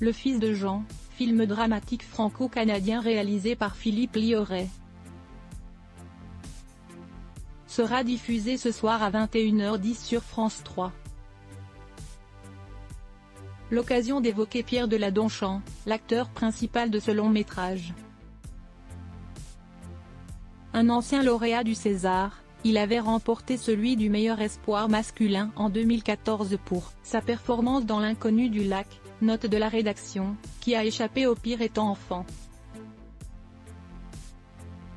Le fils de Jean, film dramatique franco-canadien réalisé par Philippe Lioré, sera diffusé ce soir à 21h10 sur France 3. L'occasion d'évoquer Pierre Deladonchamp, l'acteur principal de ce long métrage. Un ancien lauréat du César, il avait remporté celui du meilleur espoir masculin en 2014 pour sa performance dans L'Inconnu du lac, note de la rédaction, qui a échappé au pire étant enfant.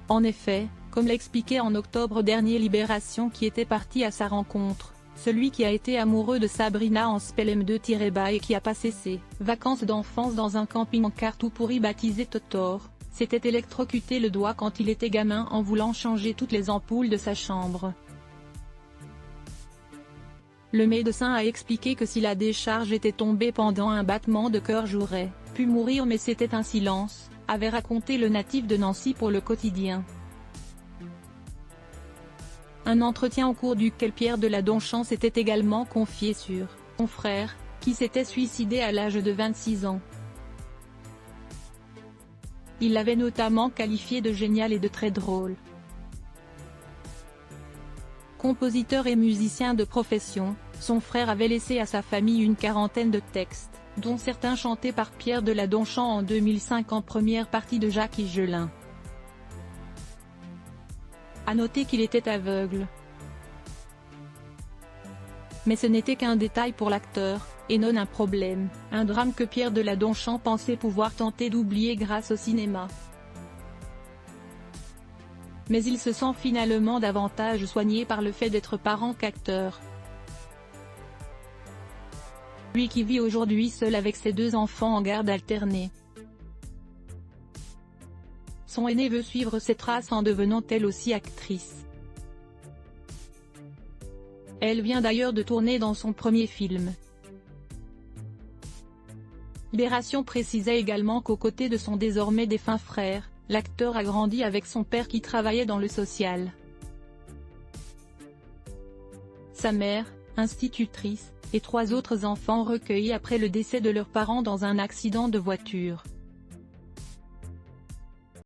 En effet, comme l'expliquait en octobre dernier Libération qui était parti à sa rencontre, celui qui a été amoureux de Sabrina en Spelem 2-Bas et qui a passé ses vacances d'enfance dans un camping-car tout pourri baptisé Totor, s'était électrocuté le doigt quand il était gamin en voulant changer toutes les ampoules de sa chambre. Le médecin a expliqué que si la décharge était tombée pendant un battement de cœur j'aurais pu mourir mais c'était un silence, avait raconté le natif de Nancy pour le quotidien. Un entretien au cours duquel Pierre Deladonchamp s'était également confié sur son frère, qui s'était suicidé à l'âge de 26 ans. Il l'avait notamment qualifié de génial et de très drôle. Compositeur et musicien de profession, son frère avait laissé à sa famille une quarantaine de textes, dont certains chantés par Pierre Deladonchamp en 2005 en première partie de Jacques Higelin. À noter qu'il était aveugle. Mais ce n'était qu'un détail pour l'acteur, et non un problème, un drame que Pierre Deladonchamp pensait pouvoir tenter d'oublier grâce au cinéma. Mais il se sent finalement davantage soigné par le fait d'être parent qu'acteur. Lui qui vit aujourd'hui seul avec ses 2 enfants en garde alternée. Son aînée veut suivre ses traces en devenant elle aussi actrice. Elle vient d'ailleurs de tourner dans son premier film. Libération précisait également qu'aux côtés de son désormais défunt frère, l'acteur a grandi avec son père qui travaillait dans le social. Sa mère, institutrice, et 3 autres enfants recueillis après le décès de leurs parents dans un accident de voiture.